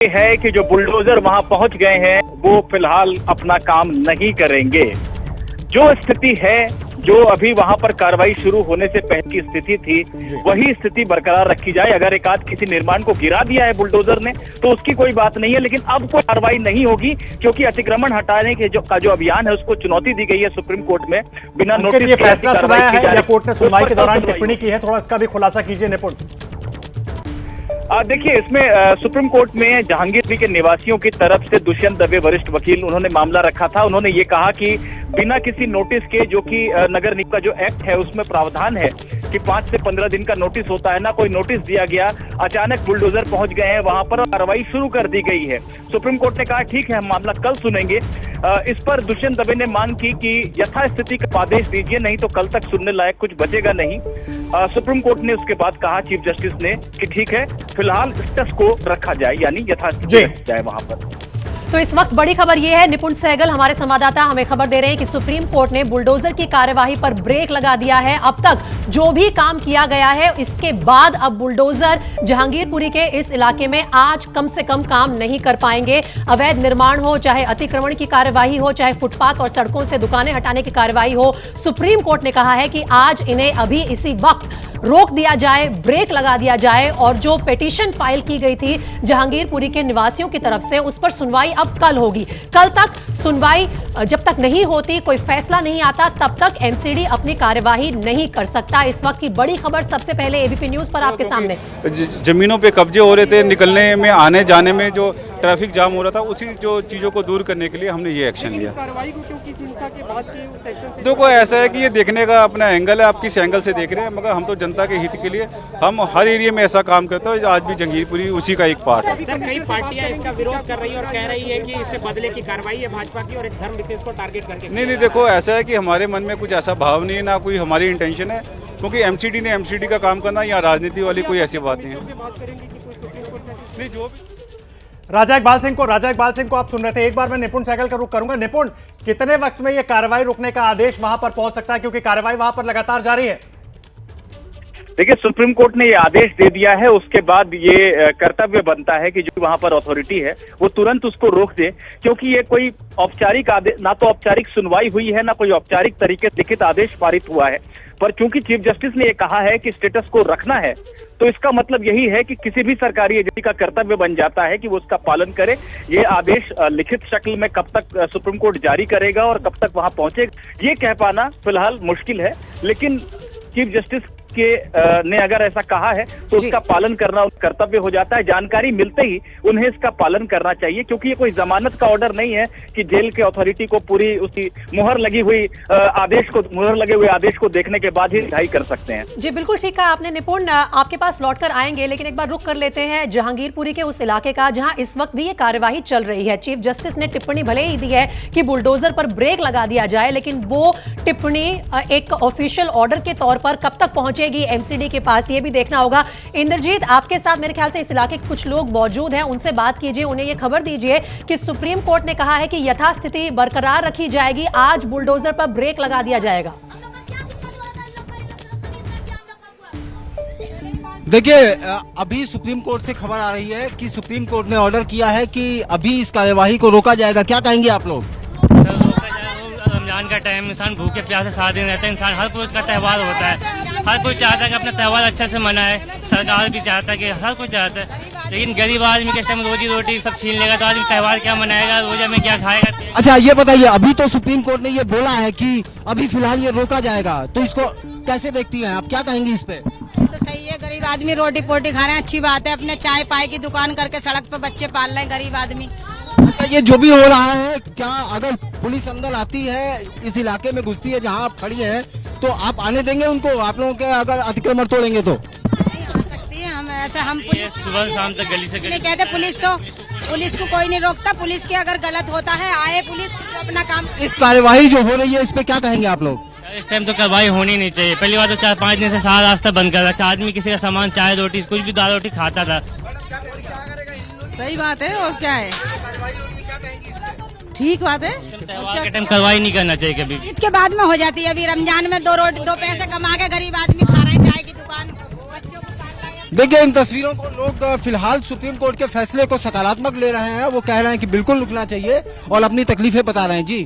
है कि जो बुलडोजर वहां पहुंच गए हैं वो फिलहाल अपना काम नहीं करेंगे। जो स्थिति है, जो अभी वहां पर कार्रवाई शुरू होने से पहले की स्थिति थी, वही स्थिति बरकरार रखी जाए। अगर एक आध किसी निर्माण को गिरा दिया है बुलडोजर ने तो उसकी कोई बात नहीं है, लेकिन अब कोई कार्रवाई नहीं होगी क्योंकि अतिक्रमण हटाने के जो अभियान है उसको चुनौती दी गई है सुप्रीम कोर्ट में। बिना नोटिस के फैसला सुनाया है या कोर्ट ने सुनवाई के दौरान टिप्पणी की है, थोड़ा इसका भी खुलासा कीजिए निपुण। देखिए, इसमें सुप्रीम कोर्ट में जहांगीर के निवासियों की तरफ से दुष्यंत दवे वरिष्ठ वकील उन्होंने मामला रखा था। उन्होंने ये कहा कि बिना किसी नोटिस के, जो कि नगर निगम का जो एक्ट है उसमें प्रावधान है कि 5 से 15 दिन का नोटिस होता है, ना कोई नोटिस दिया गया, अचानक बुलडोजर पहुंच गए हैं वहां पर और कार्रवाई शुरू कर दी गई है। सुप्रीम कोर्ट ने कहा ठीक है, हम मामला कल सुनेंगे। इस पर दुष्यंत दवे ने मांग की कि यथास्थिति का आदेश दीजिए, नहीं तो कल तक सुनने लायक कुछ बचेगा नहीं। सुप्रीम कोर्ट ने उसके बाद कहा चीफ जस्टिस ने कि ठीक है, फिलहाल स्टेटस को रखा जाए, यानी यथास्थिति रखी जाए वहां पर। तो इस वक्त बड़ी खबर यह है, निपुण सहगल हमारे संवाददाता हमें खबर दे रहे हैं कि सुप्रीम कोर्ट ने बुलडोजर की कार्यवाही पर ब्रेक लगा दिया है। अब तक जो भी काम किया गया है, इसके बाद अब बुलडोजर जहांगीरपुरी के इस इलाके में आज कम से कम काम नहीं कर पाएंगे। अवैध निर्माण हो, चाहे अतिक्रमण की कार्यवाही हो, चाहे फुटपाथ और सड़कों से दुकानें हटाने की कार्यवाही हो, सुप्रीम कोर्ट ने कहा है कि आज इन्हें अभी इसी वक्त रोक दिया जाए, ब्रेक लगा दिया जाए। और जो पिटीशन फाइल की गई थी जहांगीरपुरी के निवासियों की तरफ से, उस पर सुनवाई अब कल होगी। कल तक सुनवाई जब तक नहीं होती, कोई फैसला नहीं आता, तब तक एमसीडी अपनी कार्यवाही नहीं कर सकता। इस वक्त की बड़ी खबर सबसे पहले एबीपी न्यूज पर आपके सामने। जमीनों पे कब्जे हो रहे थे, निकलने में, आने जाने में जो ट्रैफिक जाम हो रहा था, उसी जो चीज़ों को दूर करने के लिए हमने ये एक्शन लिया। देखो, ऐसा है कि ये देखने का अपना एंगल है, आप किस एंगल से देख रहे हैं, मगर हम तो जनता के हित के लिए हम हर एरिया में ऐसा काम करते हैं। आज भी जहांगीरपुरी उसी का एक पार्ट है। कई पार्टियां इसका विरोध कर रही है और कह रही है कि इससे बदले की कार्रवाई है भाजपा की और एक धर्म विशेष को टारगेट करके। नहीं, देखो, ऐसा है कि हमारे मन में कुछ ऐसा भाव नहीं है, ना कोई हमारी इंटेंशन है, क्योंकि एमसीडी ने एमसीडी का काम करना, या राजनीति वाली कोई ऐसी बात नहीं है। नहीं, जो भी राजा इकबाल सिंह को आप सुन रहे थे। एक बार मैं निपुण सहगल का रुख करूंगा। निपुण, कितने वक्त में यह कार्रवाई रुकने का आदेश वहां पर पहुंच सकता है, क्योंकि कार्रवाई वहां पर लगातार जारी है? देखिए, सुप्रीम कोर्ट ने ये आदेश दे दिया है, उसके बाद ये कर्तव्य बनता है कि जो वहां पर अथॉरिटी है वो तुरंत उसको रोक दे, क्योंकि ये कोई औपचारिक आदेश, ना तो औपचारिक सुनवाई हुई है, ना कोई औपचारिक तरीके से लिखित आदेश पारित हुआ है। पर चूंकि चीफ जस्टिस ने ये कहा है कि स्टेटस को रखना है, तो इसका मतलब यही है कि किसी भी सरकारी एजेंसी का कर्तव्य बन जाता है कि वो उसका पालन करे। ये आदेश लिखित शक्ल में कब तक सुप्रीम कोर्ट जारी करेगा और कब तक वहां पहुंचेगा, ये कह पाना फिलहाल मुश्किल है। लेकिन चीफ जस्टिस के ने अगर ऐसा कहा है तो उसका पालन करना कर्तव्य हो जाता है। जानकारी मिलते ही उन्हें इसका पालन करना चाहिए, क्योंकि ये कोई जमानत का ऑर्डर नहीं है कि जेल के अथॉरिटी को पूरी उसकी मुहर लगे हुए आदेश को देखने के बाद ही रिहाई कर सकते हैं। जी बिल्कुल ठीक कहा आपने निपुण। आपके पास लौटकर आएंगे, लेकिन एक बार रुक कर लेते हैं जहांगीरपुरी के उस इलाके का जहां इस वक्त भी ये कार्यवाही चल रही है। चीफ जस्टिस ने टिप्पणी भले ही दी है कि बुलडोजर पर ब्रेक लगा दिया जाए, लेकिन वो टिप्पणी एक ऑफिशियल ऑर्डर के तौर पर कब तक पहुंचेगी एमसीडी के पास, ये भी देखना होगा। इंद्रजीत, आपके साथ मेरे ख्याल से इस इलाके के कुछ लोग मौजूद हैं, उनसे बात कीजिए, उन्हें ये खबर दीजिए कि सुप्रीम कोर्ट ने कहा है कि यथास्थिति बरकरार रखी जाएगी, आज बुलडोजर पर ब्रेक लगा दिया जाएगा। देखिए, अभी सुप्रीम कोर्ट से खबर आ रही है कि सुप्रीम कोर्ट ने ऑर्डर किया है कि अभी इस कार्यवाही को रोका जाएगा। क्या कहेंगे आप लोग? रमजान का टाइम, इंसान भूखे प्यासे 7 दिन रहता है, इंसान हर कोई का त्यौहार होता है, हर कोई चाहता है कि अपना त्यौहार अच्छे से मनाए, सरकार भी चाहता है कि हर कोई चाहता है, लेकिन गरीब आदमी के टाइम रोजी रोटी सब छीन लेगा तो आदमी त्यौहार क्या मनाएगा, रोजा में क्या खाएगा? अच्छा, ये बताइए, अभी तो सुप्रीम कोर्ट ने ये बोला है कि अभी फिलहाल ये रोका जाएगा, तो इसको कैसे देखती हैं आप, क्या कहेंगी इस पे? तो सही है, गरीब आदमी रोटी पोटी खा रहे हैं, अच्छी बात है। अपने चाय पाए की दुकान करके सड़क पे बच्चे पाल रहे हैं गरीब आदमी। अच्छा, ये जो भी हो रहा है, क्या अगर पुलिस अंदर आती है, इस इलाके में घुसती है जहां आप खड़ी हैं, तो आप आने देंगे उनको? आप लोगों के अगर अतिक्रमण तोड़ेंगे तो नहीं आ सकती है। हम ऐसा, हम पुलिस सुबह शाम तक गली से नहीं कहते, पुलिस को कोई नहीं रोकता। पुलिस की अगर गलत होता है, आए पुलिस अपना काम। इस कार्यवाही जो हो रही है, इस पे क्या कहेंगे आप लोग? इस टाइम तो कार्रवाई होनी नहीं चाहिए। पहली बात तो 4-5 दिन से सारा रास्ता बंद कर रखा, आदमी किसी का सामान, चाय रोटी, कुछ भी दाल रोटी खाता था। सही बात है, और क्या है, ठीक बात है। त्यौहार के टाइम कार्रवाई नहीं करना चाहिए कभी। ईद के बाद में हो जाती है। अभी रमजान में 2 पैसे कमा के गरीब आदमी खा रहे हैं, चाय की दुकान, बच्चों को पाल रहे हैं। देखिए इन तस्वीरों को लोग फिलहाल सुप्रीम कोर्ट के फैसले को सकारात्मक ले रहे हैं। वो कह रहे हैं कि बिल्कुल रुकना चाहिए और अपनी तकलीफें बता रहे हैं। जी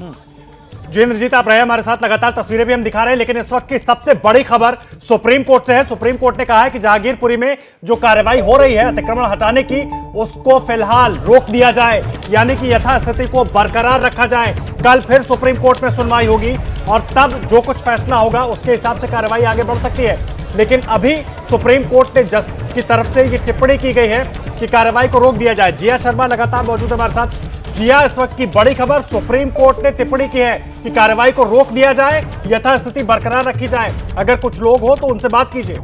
इंद्रजीत, आप रहे हमारे साथ, लगातार तस्वीरें भी हम दिखा रहे हैं, लेकिन इस वक्त की सबसे बड़ी खबर सुप्रीम कोर्ट से है। सुप्रीम कोर्ट ने कहा है कि जहांगीरपुरी में जो कार्रवाई हो रही है अतिक्रमण हटाने की, उसको फिलहाल रोक दिया जाए, यानी कि यथास्थिति को बरकरार रखा जाए। कल फिर सुप्रीम कोर्ट में सुनवाई होगी और तब जो कुछ फैसला होगा उसके हिसाब से कार्रवाई आगे बढ़ सकती है। लेकिन अभी सुप्रीम कोर्ट ने जज की तरफ से ये टिप्पणी की गई है कि कार्रवाई को रोक दिया जाए। जिया शर्मा लगातार मौजूद है हमारे साथ। जिया, इस वक्त की बड़ी खबर, सुप्रीम कोर्ट ने टिप्पणी की है कि कार्रवाई को रोक दिया जाए, यथास्थिति बरकरार रखी जाए। अगर कुछ लोग हो तो उनसे बात कीजिए।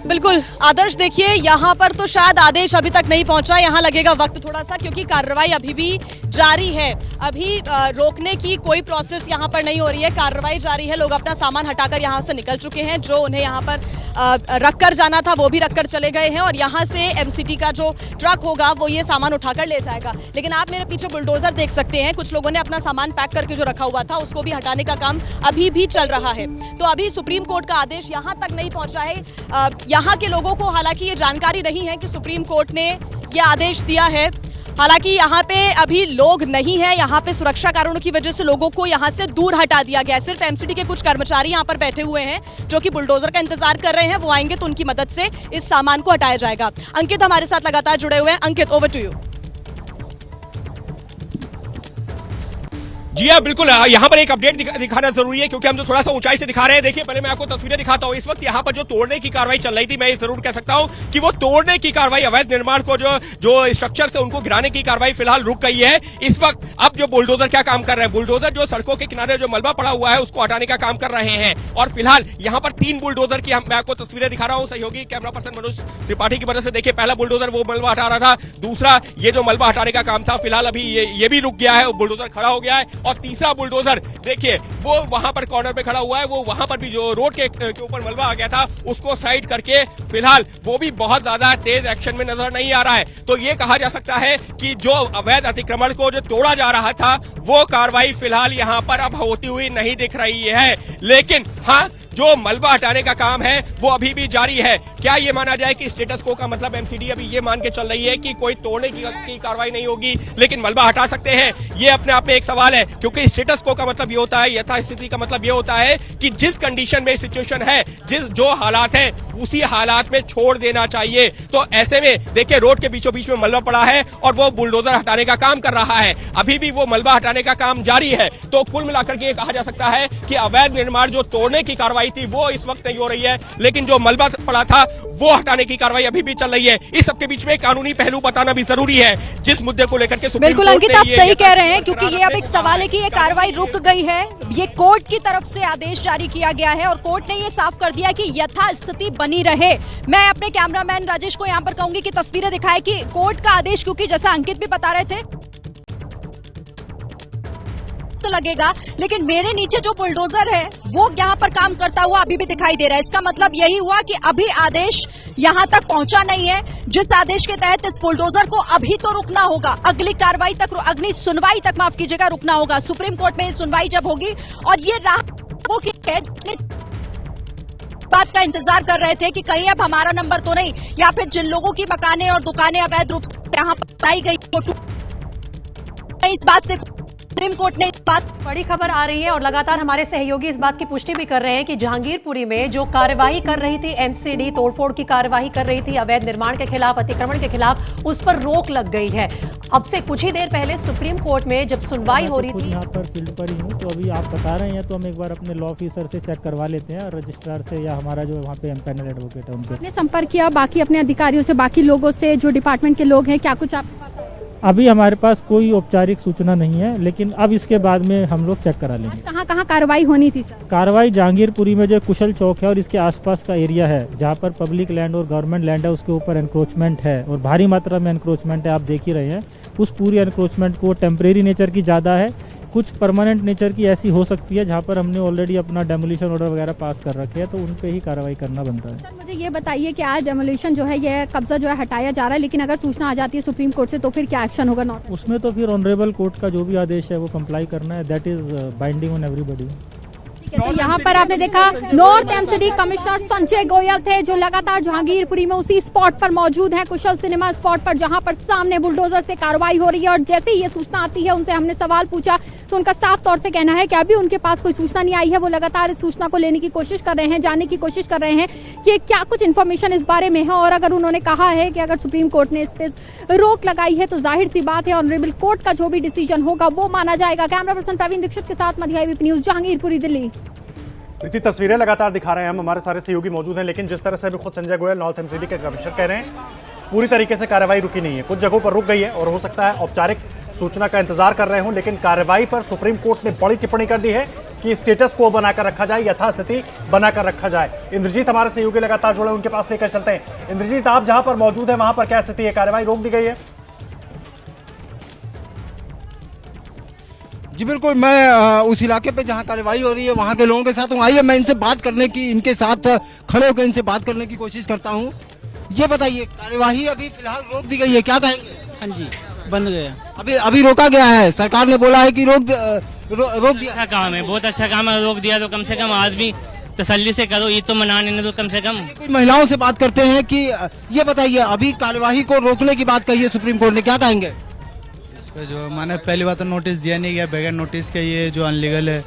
बिल्कुल आदर्श, देखिए यहाँ पर तो शायद आदेश अभी तक नहीं पहुंचा, यहाँ लगेगा वक्त थोड़ा सा, क्योंकि कार्रवाई अभी भी जारी है। अभी रोकने की कोई प्रोसेस यहाँ पर नहीं हो रही है, कार्रवाई जारी है। लोग अपना सामान हटाकर यहाँ से निकल चुके हैं। जो उन्हें यहाँ पर रखकर जाना था वो भी रखकर चले गए हैं और यहाँ से एमसीडी का जो ट्रक होगा वो ये सामान उठाकर ले जाएगा। लेकिन आप मेरे पीछे बुलडोजर देख सकते हैं, कुछ लोगों ने अपना सामान पैक करके जो रखा हुआ था उसको भी हटाने का काम अभी भी चल रहा है। तो अभी सुप्रीम कोर्ट का आदेश यहाँ तक नहीं पहुंचा है। यहाँ के लोगों को हालांकि ये जानकारी नहीं है कि सुप्रीम कोर्ट ने ये आदेश दिया है। हालांकि यहाँ पे अभी लोग नहीं है, यहाँ पे सुरक्षा कारणों की वजह से लोगों को यहाँ से दूर हटा दिया गया है। सिर्फ एमसीडी के कुछ कर्मचारी यहाँ पर बैठे हुए हैं जो कि बुलडोजर का इंतजार कर रहे हैं। वो आएंगे तो उनकी मदद से इस सामान को हटाया जाएगा। अंकित हमारे साथ लगातार जुड़े हुए हैं। अंकित, ओवर टू यू। जी हाँ, बिल्कुल यहाँ पर एक अपडेट दिखाना जरूरी है, क्योंकि हम जो थोड़ा सा ऊंचाई से दिखा रहे हैं। देखिए, पहले मैं आपको तस्वीरें दिखाता हूँ। इस वक्त यहाँ पर जो तोड़ने की कार्रवाई चल रही थी, मैं ये जरूर कह सकता हूँ कि वो तोड़ने की कार्रवाई, अवैध निर्माण को जो स्ट्रक्चर से उनको गिराने की कार्रवाई फिलहाल रुक गई है। इस वक्त अब जो बुलडोजर क्या काम कर रहे हैं, बुलडोजर जो सड़कों के किनारे जो मलबा पड़ा हुआ है उसको हटाने का काम कर रहे हैं। और फिलहाल यहाँ पर 3 बुलडोजर की मैं आपको तस्वीरें दिखा रहा हूँ। सहयोगी कैमरा पर्सन मनोज त्रिपाठी की मदद से देखिए, पहला बुलडोजर वो मलबा हटा रहा था, दूसरा ये जो मलबा हटाने का काम था फिलहाल अभी ये भी रुक गया है, बुलडोजर खड़ा हो गया है। और तीसरा बुलडोजर देखिए वो वहां पर कॉर्नर पे खड़ा हुआ है, वो वहां पर भी जो रोड के ऊपर मलबा आ गया था उसको साइड करके फिलहाल वो भी बहुत ज्यादा तेज एक्शन में नजर नहीं आ रहा है। तो ये कहा जा सकता है कि जो अवैध अतिक्रमण को जो तोड़ा जा रहा था वो कार्रवाई फिलहाल यहां पर अब होती हुई नहीं दिख रही है। लेकिन हाँ, जो मलबा हटाने का काम है वो अभी भी जारी है। क्या ये माना जाए कि स्टेटस को का मतलब एमसीडी अभी ये मान के चल रही है कि कोई तोड़ने की कार्रवाई नहीं होगी लेकिन मलबा हटा सकते हैं? ये अपने आप में एक सवाल है, क्योंकि स्टेटस को का मतलब ये होता है, यथास्थिति का मतलब ये होता है कि जिस कंडीशन में सिचुएशन है, जो हालात है उसी हालात में छोड़ देना चाहिए। तो ऐसे में देखिए, रोड के बीचों बीच में मलबा पड़ा है और वो बुलडोजर हटाने का काम कर रहा है, अभी भी वो मलबा हटाने का काम जारी है। तो कुल मिलाकर के कहा जा सकता है कि अवैध निर्माण जो तोड़ने की कार्रवाई थी वो इस वक्त नहीं हो रही है, लेकिन जो मलबा पड़ा था वो हटाने की कार्रवाई अभी भी चल रही है। इस सबके बीच में कानूनी पहलू बताना भी जरूरी है, जिस मुद्दे को लेकर के बिल्कुल अंकित, आप सही कह रहे हैं, क्योंकि ये अब एक सवाल है कि ये कार्रवाई रुक गई है। ये कोर्ट की तरफ से आदेश जारी किया गया है और कोर्ट ने ये साफ कर दिया कि यथास्थिति बनी रहे। मैं अपने कैमरामैन राजेश को यहाँ पर कहूंगी कि तस्वीरें दिखाए कि कोर्ट का आदेश, क्योंकि जैसा अंकित भी बता रहे थे तो लगेगा, लेकिन मेरे नीचे जो बुलडोजर है वो यहाँ पर काम करता हुआ अभी भी दिखाई दे रहा है। इसका मतलब यही हुआ कि अभी आदेश यहाँ तक पहुंचा नहीं है, जिस आदेश के तहत इस बुलडोजर को अभी तो रुकना होगा, अगली कार्रवाई तक, अगली सुनवाई तक, माफ कीजिएगा, रुकना होगा। सुप्रीम कोर्ट में सुनवाई जब होगी और ये बात का इंतजार कर रहे थे कि कहीं अब हमारा नंबर तो नहीं, या फिर जिन लोगों की मकानें और दुकानें अवैध रूप से यहाँ पर बताई गई, इस बात से सुप्रीम कोर्ट ने इस बात। बड़ी खबर आ रही है और लगातार हमारे सहयोगी इस बात की पुष्टि भी कर रहे हैं कि जहांगीरपुरी में जो कार्यवाही कर रही थी एमसीडी, तोड़फोड़ की कार्यवाही कर रही थी, अवैध निर्माण के खिलाफ, अतिक्रमण के खिलाफ, उस पर रोक लग गई है। अब से कुछ ही देर पहले सुप्रीम कोर्ट में जब सुनवाई हो रही थी, यहाँ पर फील्ड पर ही हूँ, तो अभी आप बता रहे हैं तो हम एक बार अपने लॉ ऑफिसर से चेक करवा लेते हैं, रजिस्ट्रार से या हमारा जो वहाँ पे पैनल एडवोकेट है उनसे संपर्क किया, बाकी अपने अधिकारियों से, बाकी लोगों से, जो डिपार्टमेंट के लोग हैं, क्या कुछ आप? अभी हमारे पास कोई औपचारिक सूचना नहीं है, लेकिन अब इसके बाद में हम लोग चेक करा लेंगे। कहाँ कहाँ कार्रवाई होनी थी सर? कार्रवाई जहांगीरपुरी में जो कुशल चौक है और इसके आसपास का एरिया है, जहाँ पर पब्लिक लैंड और गवर्नमेंट लैंड है, उसके ऊपर एनक्रोचमेंट है और भारी मात्रा में एनक्रोचमेंट है, आप देख ही रहे हैं। उस पूरी एनक्रोचमेंट को टेम्परेरी नेचर की ज़्यादा है, कुछ परमानेंट नेचर की ऐसी हो सकती है जहाँ पर हमने ऑलरेडी अपना डेमोलिशन ऑर्डर वगैरह पास कर रखे हैं, तो उन पे ही कार्रवाई करना बनता है। सर मुझे ये बताइए कि आज डेमोलिशन जो है, ये कब्जा जो है हटाया जा रहा है, लेकिन अगर सूचना आ जाती है सुप्रीम कोर्ट से तो फिर क्या एक्शन होगा? नॉट उसमें तो फिर ऑनरेबल कोर्ट का जो भी आदेश है वो कंप्लाई करना है, that is binding on everybody. ठीक तो यहाँ पर आपने देखा north MCD commissioner Sanjay Goyal थे जो लगातार जहांगीरपुरी में उसी स्पॉट पर मौजूद हैं, कुशल सिनेमा स्पॉट पर, जहां पर सामने बुलडोजर से कार्रवाई हो रही है। और जैसे ही ये सूचना आती है, उनसे हमने सवाल पूछा तो उनका साफ तौर से कहना है कि अभी उनके पास कोई सूचना नहीं आई है। वो लगातार इस सूचना को लेने की कोशिश कर रहे हैं, जानने की कोशिश कर रहे हैं कि क्या कुछ इन्फॉर्मेशन इस बारे में है। और अगर उन्होंने कहा है कि अगर सुप्रीम कोर्ट ने इस पे रोक लगाई है तो जाहिर सी बात है ऑनरेबल कोर्ट का जो भी डिसीजन होगा वो माना जाएगा। कैमरा पर्सन प्रवीण दीक्षित के साथ मध्य एबीपी न्यूज, जहांगीरपुरी, दिल्ली। इतनी तस्वीरें लगातार दिखा रहे हैं हम, हमारे सारे सहयोगी मौजूद हैं, लेकिन जिस तरह से अभी खुद संजय गोयल नॉर्थ एमसीडी के कमिश्नर कह रहे हैं पूरी तरीके से कार्रवाई रुकी नहीं है, कुछ जगहों पर रुक गई है और हो सकता है औपचारिक सूचना का इंतजार कर रहे हों, लेकिन कार्रवाई पर सुप्रीम कोर्ट ने बड़ी टिप्पणी कर दी है कि स्टेटस को बनाकर रखा जाए, यथास्थिति बनाकर रखा जाए। इंद्रजीत हमारे सहयोगी लगातार जुड़े, उनके पास लेकर चलते हैं। इंद्रजीत, आप जहां पर मौजूद है वहां पर क्या स्थिति है, कार्रवाई रोक दी गई है? जी बिल्कुल, मैं उस इलाके पे जहां कार्रवाई हो रही है वहां के लोगों के साथ हूँ। आइए मैं इनसे बात करने की, इनके साथ खड़े होकर इनसे बात करने की कोशिश करता हूँ। ये बताइए, कार्यवाही अभी फिलहाल रोक दी गई है, क्या कहेंगे? हाँ जी, बंद गया। अभी रोका गया है, सरकार ने बोला है कि रोक दिया। अच्छा काम है, बहुत अच्छा काम है, रोक दिया तो कम से कम आदमी तसल्ली से करो, ये तो मनाने ने तो कम से कम। कुछ महिलाओं से बात करते हैं कि ये बताइए, अभी कार्यवाही को रोकने की बात कही है सुप्रीम कोर्ट ने, क्या कहेंगे इस पे? जो मैंने पहली बात तो नोटिस दिया नहीं गया, बगैर नोटिस के ये जो अनलीगल है।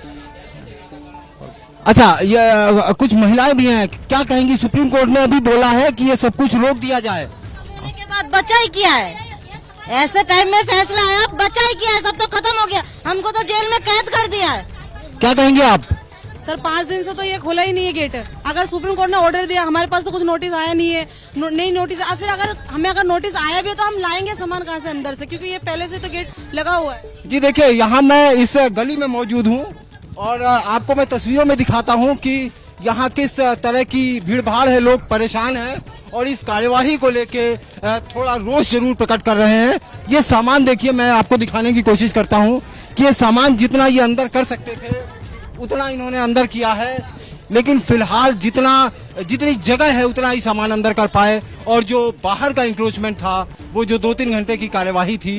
अच्छा, ये कुछ महिलाएं भी हैं, क्या कहेंगी? सुप्रीम कोर्ट ने अभी बोला है कि ये सब कुछ रोक दिया जाए। के बाद बचा ही किया है, ऐसे टाइम में फैसला आया, बचा ही किया है, सब तो खत्म हो गया, हमको तो जेल में कैद कर दिया है। क्या कहेंगे आप? सर 5 दिन से तो ये खोला ही नहीं है गेट। अगर सुप्रीम कोर्ट ने ऑर्डर दिया, हमारे पास तो कुछ नोटिस आया नहीं है, नहीं नोटिस आया, फिर अगर नोटिस आया भी है तो हम लाएंगे सामान कहाँ से अंदर से, क्योंकि ये पहले से तो गेट लगा हुआ है। जी देखिए, यहाँ मैं इस गली में मौजूद हूँ और आपको मैं तस्वीरों में दिखाता हूँ कि यहाँ किस तरह की भीड़ भाड़ है, लोग परेशान हैं और इस कार्यवाही को लेके थोड़ा रोष जरूर प्रकट कर रहे हैं। ये सामान देखिए, मैं आपको दिखाने की कोशिश करता हूँ कि ये सामान जितना ये अंदर कर सकते थे उतना इन्होंने अंदर किया है, लेकिन फिलहाल जितनी जगह है उतना ही सामान अंदर कर पाए। और जो बाहर का इंक्रोचमेंट था, वो जो 2-3 घंटे की कार्यवाही थी,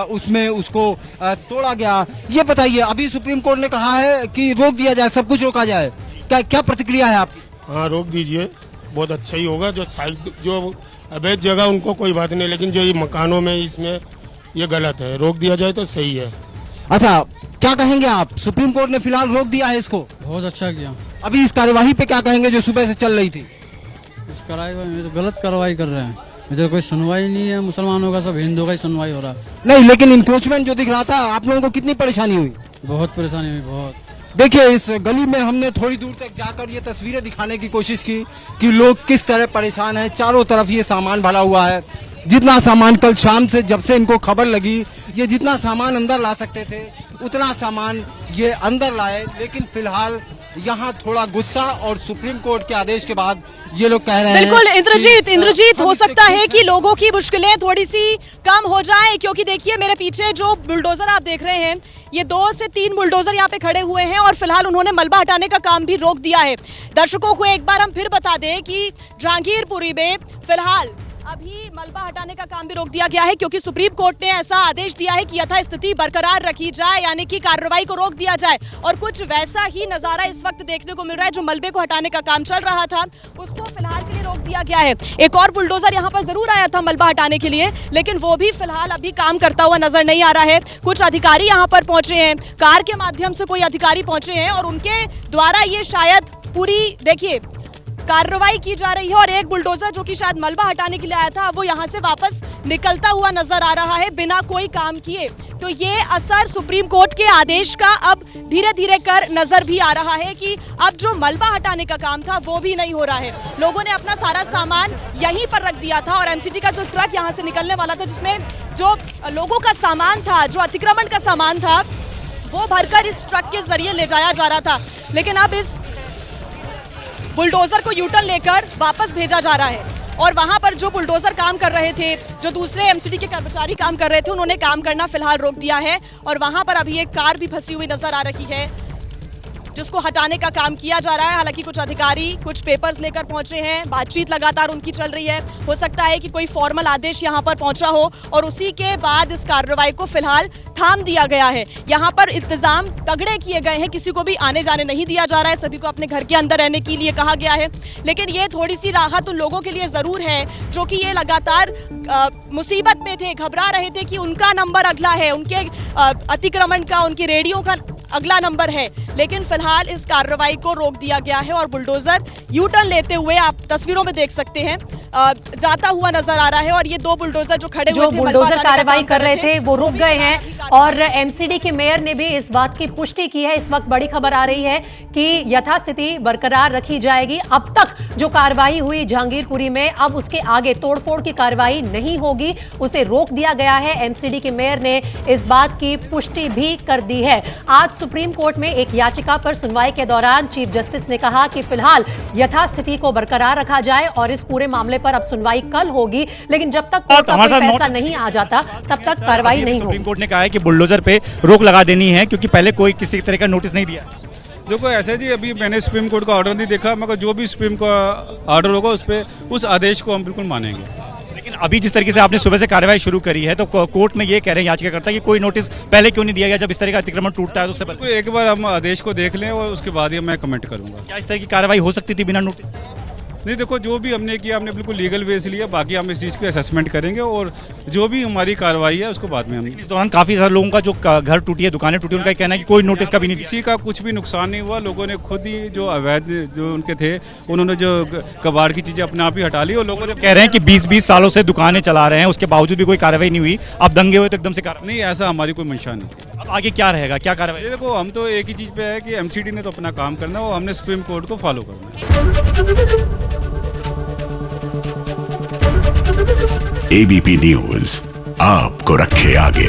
उसमें उसको तोड़ा गया। ये बताइए, अभी सुप्रीम कोर्ट ने कहा है कि रोक दिया जाए, सब कुछ रोका जाए, क्या प्रतिक्रिया है आपकी? हाँ, रोक दीजिए, बहुत अच्छा ही होगा। जो साइड जो अवैध जगह उनको कोई बात नहीं, लेकिन जो ये मकानों में इसमें ये गलत है, रोक दिया जाए तो सही है। अच्छा, क्या कहेंगे आप? सुप्रीम कोर्ट ने फिलहाल रोक दिया है इसको, बहुत अच्छा किया। अभी इस कार्यवाही पे क्या कहेंगे जो सुबह से चल रही थी? इस कार्रवाई में तो गलत कार्रवाई कर रहे हैं, इधर कोई सुनवाई नहीं है, मुसलमानों का सब हिंदुओं का ही सुनवाई हो रहा है। नहीं, लेकिन इंक्रोचमेंट जो दिख रहा था, आप लोगों को कितनी परेशानी हुई? बहुत परेशानी हुई, बहुत। देखिए, इस गली में हमने थोड़ी दूर तक जाकर ये तस्वीरें दिखाने की कोशिश की कि लोग किस तरह परेशान हैं। चारों तरफ ये सामान भरा हुआ है, जितना सामान कल शाम से, जब से इनको खबर लगी, ये जितना सामान अंदर ला सकते थे उतना सामान ये अंदर लाए। लेकिन फिलहाल यहाँ थोड़ा गुस्सा और सुप्रीम कोर्ट के आदेश के बाद ये लोग कह रहे हैं। बिल्कुल इंद्रजीत, हो सकता है कि लोगों की मुश्किलें थोड़ी सी कम हो जाए, क्योंकि देखिए मेरे पीछे जो बुलडोजर आप देख रहे हैं, ये 2 से 3 बुलडोजर यहाँ पे खड़े हुए हैं और फिलहाल उन्होंने मलबा हटाने का काम भी रोक दिया है। दर्शकों को एक बार हम फिर बता दें कि जहांगीरपुरी में फिलहाल अभी मलबा हटाने का काम भी रोक दिया गया है, क्योंकि सुप्रीम कोर्ट ने ऐसा आदेश दिया है कि यथास्थिति बरकरार रखी जाए, यानी कि कार्रवाई को रोक दिया जाए। और कुछ वैसा ही नजारा इस वक्त देखने को मिल रहा है। जो मलबे को हटाने का काम चल रहा था उसको फिलहाल के लिए रोक दिया गया है। एक और बुलडोजर यहाँ पर जरूर आया था मलबा हटाने के लिए, लेकिन वो भी फिलहाल अभी काम करता हुआ नजर नहीं आ रहा है। कुछ अधिकारी यहाँ पर पहुंचे हैं, कार के माध्यम से कोई अधिकारी पहुंचे हैं और उनके द्वारा ये शायद पूरी देखिए कार्रवाई की जा रही है। और एक बुलडोजर जो कि शायद मलबा हटाने के लिए आया था, वो यहाँ से वापस निकलता हुआ नजर आ रहा है बिना कोई काम किए। तो ये असर सुप्रीम कोर्ट के आदेश का अब धीरे धीरे कर नजर भी आ रहा है कि अब जो मलबा हटाने का काम था वो भी नहीं हो रहा है। लोगों ने अपना सारा सामान यहीं पर रख दिया था और एमसीडी का जो ट्रक यहाँ से निकलने वाला था, जिसमें जो लोगों का सामान था, जो अतिक्रमण का सामान था, वो भरकर इस ट्रक के जरिए ले जाया जा रहा था। लेकिन अब इस बुलडोजर को यूटर्न लेकर वापस भेजा जा रहा है। और वहां पर जो बुलडोजर काम कर रहे थे, जो दूसरे एमसीडी के कर्मचारी काम कर रहे थे, उन्होंने काम करना फिलहाल रोक दिया है। और वहां पर अभी एक कार भी फंसी हुई नजर आ रही है। जिसको हटाने का काम किया जा रहा है। हालांकि कुछ अधिकारी कुछ पेपर्स लेकर पहुंचे हैं, बातचीत लगातार उनकी चल रही है। हो सकता है कि कोई फॉर्मल आदेश यहां पर पहुंचा हो और उसी के बाद इस कार्रवाई को फिलहाल थाम दिया गया है। यहां पर इंतजाम तगड़े किए गए हैं, किसी को भी आने जाने नहीं दिया जा रहा है, सभी को अपने घर के अंदर रहने के लिए कहा गया है। लेकिन ये थोड़ी सी राहत उन लोगों के लिए जरूर है जो कि ये लगातार मुसीबत में थे, घबरा रहे थे कि उनका नंबर अगला है, उनके अतिक्रमण का, उनकी रेडियो का अगला नंबर है। लेकिन फिलहाल इस कार्रवाई को रोक दिया गया है और बुलडोजर यू टर्न लेते हुए आप तस्वीरों में देख सकते हैं जाता हुआ नजर आ रहा है। और ये दो बुलडोजर जो खड़े हुए थे, बुलडोजर कार्रवाई कर रहे थे, वो रुक गए हैं। और एमसीडी के मेयर ने भी इस बात की पुष्टि की है। इस वक्त बड़ी खबर आ रही है कि यथास्थिति बरकरार रखी जाएगी। अब तक जो कार्रवाई हुई जहांगीरपुरी में, अब उसके आगे तोड़फोड़ की कार्रवाई नहीं होगी, उसे रोक दिया गया है। एमसीडी के मेयर ने इस बात की पुष्टि भी कर दी है। आज सुप्रीम कोर्ट में एक याचिका पर सुनवाई के दौरान चीफ जस्टिस ने कहा कि फिलहाल यथास्थिति को बरकरार रखा जाए और इस पूरे मामले पर अब सुनवाई कल होगी। लेकिन जब तक कोर्ट का कोई फैसला नहीं आ जाता तब तक कार्रवाई नहीं होगी। सुप्रीम कोर्ट ने कहा है कि बुलडोजर पे रोक लगा देनी है क्योंकि पहले कोई किसी तरह का नोटिस नहीं दिया। देखो ऐसे जी, अभी मैंने सुप्रीम कोर्ट का ऑर्डर नहीं देखा, मगर जो भी सुप्रीम का ऑर्डर होगा उस पर उस आदेश को हम बिल्कुल मानेंगे। लेकिन अभी जिस तरीके से आपने सुबह से कार्रवाई शुरू करी है तो कोर्ट में ये कह रहे हैं याचिकाकर्ता कि कोई नोटिस पहले क्यों नहीं दिया गया, जब इस तरह का अतिक्रमण टूटता है तो उससे पहले एक बार हम आदेश को देख लें और उसके बाद ही मैं कमेंट करूंगा। क्या इस तरह की कार्रवाई हो सकती थी बिना नोटिस? नहीं, देखो जो भी हमने किया हमने बिल्कुल लीगल वे से लिया, बाकी हम इस चीज़ को असेसमेंट करेंगे और जो भी हमारी कार्रवाई है उसको बाद में हम। इस दौरान काफी सारे लोगों का जो घर टूटी है, दुकानें टूटी, उनका कहना है कि कोई नोटिस का भी नहीं दिया। किसी का कुछ भी नुकसान नहीं हुआ, लोगों ने खुद ही जो अवैध जो उनके थे उन्होंने जो कबाड़ की चीजें अपने आप ही हटा ली और लोगों ने कह रहे हैं कि 20-20 सालों से दुकानें चला रहे हैं, उसके बावजूद भी कोई कार्रवाई नहीं हुई, अब दंगे हुए तो एकदम से कार्रवाई। नहीं, ऐसा हमारी कोई मंशा नहीं। अब आगे क्या रहेगा, क्या कार्रवाई? देखो हम तो एक ही चीज पे है कि एमसीडी ने तो अपना काम करना है और हमने सुप्रीम कोर्ट को फॉलो करना है। एबीपी न्यूज आपको रखे आगे।